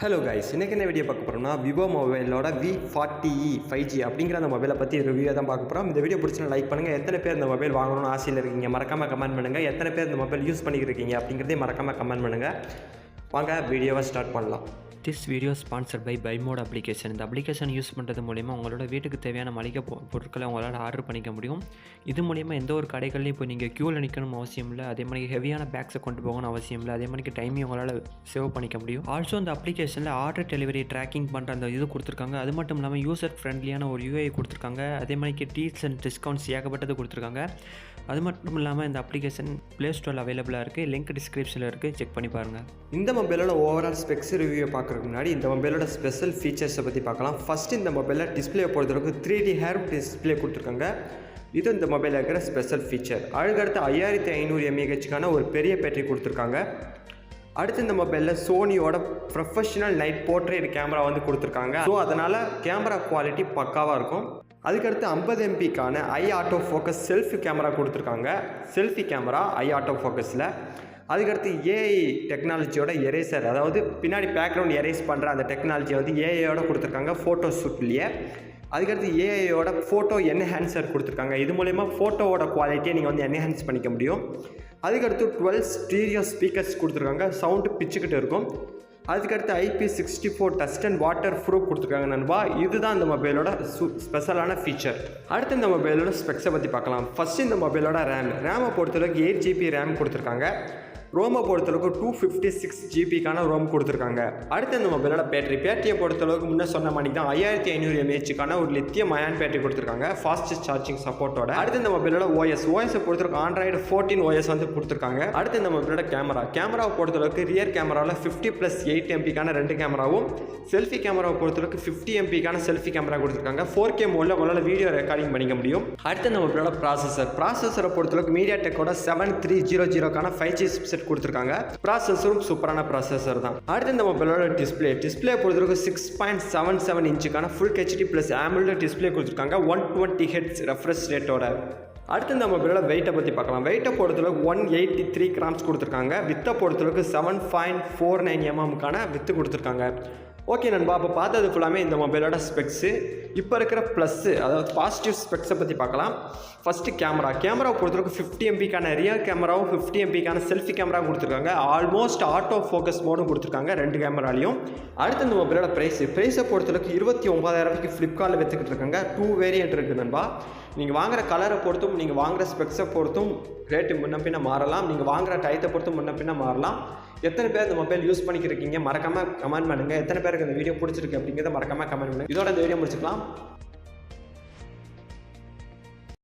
Hello guys, இன்றைக்கி என்ன video பார்க்க போகிறோம்னா விவோ மொபைலோட V40e 5G அப்படிங்கிற அந்த மொபைலை பற்றி ரிவ்யூ தான் பார்க்க போகிறோம். இந்த வீடியோ பிடிச்சினா லைக் பண்ணுங்கள். எத்தனை பேர் இந்த மொபைல் வாங்கணும்னு ஆசையில் இருக்கீங்க மறக்காமல் கமெண்ட் பண்ணுங்கள். எத்தனை பேர் இந்த மொபைல் யூஸ் பண்ணிக்கிறீங்க அப்படிங்கிறதே மறக்காமல் கமெண்ட் பண்ணுங்கள். வாங்க வீடியோவை ஸ்டார்ட் பண்ணலாம். This video sponsored by bymote application. இந்த அப்ளிகேஷன் யூஸ் பண்ணுறது மூலிமா உங்களோட வீட்டுக்கு தேவையான மளிகை பொருட்களை உங்களால் ஆர்டர் பண்ணிக்க முடியும். இது மூலிமா எந்த ஒரு கடைகள்லையும் இப்போ நீங்கள் க்யூவில் நிற்கணும் அவசியம் இல்லை. அதே மாதிரி ஹெவியான பேக்ஸை கொண்டு போகணும் அவசியம் இல்லை. அதே மாதிரி டைமையும் உங்களால் சேவ் பண்ணிக்க முடியும். ஆல்சோ இந்த அப்ளிகேஷனில் ஆர்டர் டெலிவரி ட்ராக்கிங் பண்ணுற அந்த இது கொடுத்துருக்காங்க. அது மட்டும் இல்லாமல் யூசர் ஃப்ரெண்ட்லியான ஒரு யூஐ கொடுத்துருக்காங்க. அதே மாதிரி டீல்ஸ் அண்ட் டிஸ்கவுண்ட்ஸ் ஏகப்பட்டது கொடுத்துருக்காங்க. அது மட்டும் இல்லாமல் இந்த அப்ளிகேஷன் ப்ளே ஸ்டோரில் அவைலபிளாக இருக்குது. லிங்க் டிஸ்கிரிப்ஷனில் இருக்குது, செக் பண்ணி பாருங்கள். இந்த மொபைலோட ஓவரால் ஸ்பெக்ஸ் ரிவ்யூவை பார்க்குறதுக்கு முன்னாடி இந்த மொபைலோட ஸ்பெஷல் ஃபீச்சர்ஸை பற்றி பார்க்கலாம். ஃபஸ்ட்டு இந்த மொபைலில் டிஸ்பிளே பொறுத்தவரைக்கும் 3D ஹேர் டிஸ்பிளே கொடுத்துருக்காங்க. இது இந்த மொபைலில் இருக்கிற ஸ்பெஷல் ஃபீச்சர். அதுக்கடுத்து 5500 mAh ஒரு பெரிய பேட்டரி கொடுத்துருக்காங்க. அடுத்து இந்த மொபைலில் சோனியோட ப்ரொஃபஷனல் நைட் போர்ட்ரேட் கேமரா கொடுத்துருக்காங்க. ஸோ அதனால் கேமரா குவாலிட்டி பக்காவாக இருக்கும். அதுக்கடுத்து 50 MPக்கான ஐ ஆட்டோ ஃபோக்கஸ் செல்ஃபி கேமரா கொடுத்துருக்காங்க. செல்ஃபி கேமரா ஐ ஆட்டோ ஃபோக்கஸில். அதுக்கடுத்து ஏஐ டெக்னாலஜியோட எரேசர், அதாவது பின்னாடி பேக்ரவுண்ட் எரேஸ் பண்ணுற அந்த டெக்னாலஜியை ஏஐயோட கொடுத்துருக்காங்க ஃபோட்டோ ஷூட்லேயே. அதுக்கடுத்து ஏஐயோட ஃபோட்டோ என்ஹான்சர் கொடுத்துருக்காங்க. இது மூலயமா ஃபோட்டோவோட குவாலிட்டியை நீங்கள் என்ஹான்ஸ் பண்ணிக்க முடியும். அதுக்கடுத்து 12 ஸ்டீரியோ ஸ்பீக்கர்ஸ் கொடுத்துருக்காங்க. சவுண்டு பிச்சுக்கிட்டு இருக்கும். அதுக்கடுத்து IP64 dust and water proof கொடுத்துருக்காங்க நண்பா. இதுதான் இந்த மொபைலோட ஸ்பெஷலான ஃபீச்சர். அடுத்து இந்த மொபைலோட ஸ்பெக்ஸை பற்றி பார்க்கலாம். ஃபஸ்ட்டு இந்த மொபைலோட ரேமை பொறுத்தளவுக்கு 8GB ரேம் கொடுத்துருக்காங்க. ரோமை பொறுத்தளவுக்கு 256 GBக்கான ரோம் கொடுத்துருக்காங்க. அடுத்து இந்த மொபைலோட பேட்டரியை பொறுத்தளவுக்கு முன்னே சொன்ன மாதிரி தான் 5500 mAhக்கான ஒரு லித்தியம் அயான் பேட்டரி கொடுத்துருக்காங்க, ஃபாஸ்ட் சார்ஜிங் சப்போர்ட்டோட. அடுத்து இந்த மொபைலோட ஓஎஸை பொறுத்தளவுக்கு ஆண்ட்ராய்டு 14 OS கொடுத்துருக்காங்க. அடுத்து இந்த மொபைலோட கேமராவை பொறுத்தளவுக்கு ரியர் கேமராவில் 50+8 MPக்கான 2 கேமராவும், செல்ஃபி கேமராவை பொறுத்தளவுக்கு 50 MPக்கான செல்ஃபி கேமரா கொடுத்துருக்காங்க. 4K மோடில் உங்களால் வீடியோ ரெக்கார்டிங் பண்ணிக்க முடியும். அடுத்து இந்த மொபைலோட ப்ராசஸரை பொறுத்தளவுக்கு மீடியாடெக்கோட 7300க்கான 5G சிப்செட் கொடுத்துருக்காங்க. ப்ராசஸரும் சூப்பரான ப்ராசஸர் தான். அடுத்து இந்த மொபைலோட டிஸ்பிளே பொறுத்தவரைக்கும் 6.77 இன்ச்சுக்கான ஃபுல் HD+ AMOLED டிஸ்பிளே கொடுத்துருக்காங்க. 120 Hz ரெஃப்ரெஷ் ரேட்டோட. அடுத்து இந்த மொபைலோட வெயிட்டை பற்றி பார்க்கலாம். வெயிட்டை பொறுத்தளவுக்கு 183 grams கொடுத்துருக்காங்க. வித்தை பொறுத்தளவுக்கு 7.49 mmக்கான வித்து கொடுத்துருக்காங்க. ஓகே நண்பா, அப்போ பார்த்தது ஃபுல்லாமே இந்த மொபைலோட ஸ்பெக்ஸு. இப்போ இருக்கிற ப்ளஸ்ஸு, அதாவது பாசிட்டிவ் ஸ்பெக்ஸை பற்றி பார்க்கலாம். ஃபஸ்ட்டு கேமராவை பொறுத்தவரைக்கும் 50 MPக்கான ரியர் கேமராவும் 50 MPக்கான செல்ஃபி கேமரா கொடுத்துருக்காங்க. ஆல்மோஸ்ட் ஆட்டோ ஃபோக்கஸ் மோடும் கொடுத்துருக்காங்க 2 கேமராலையும். அடுத்து இந்த மொபைலோட ப்ரைஸை பொறுத்தளவுக்கு 29,000 ஃப்ளிப்கார்ட்டில் விற்றுக்கிட்டு இருக்காங்க. 2 வேரியன்ட் இருக்குது நண்பா. நீங்கள் வாங்குகிற கலரை பொறுத்தும் நீங்கள் வாங்குகிற ஸ்பெக்ஸை பொறுத்தும் ரேட்டு முன்ன பின்ன மாறலாம். நீங்கள் வாங்குகிற டயத்தை பொறுத்தும் முன்ன பின்ன மாறலாம். எத்தனை பேர் இந்த மொபைல் யூஸ் பண்ணிக்கிறீங்க மறக்காமல் கமெண்ட் பண்ணுங்கள். எத்தனை பேருக்கு இந்த வீடியோ பிடிச்சிருக்கு அப்படிங்கிறத மறக்காமல் கமெண்ட் பண்ணுங்கள். இதோட இந்த வீடியோ முடிச்சுக்கலாம்.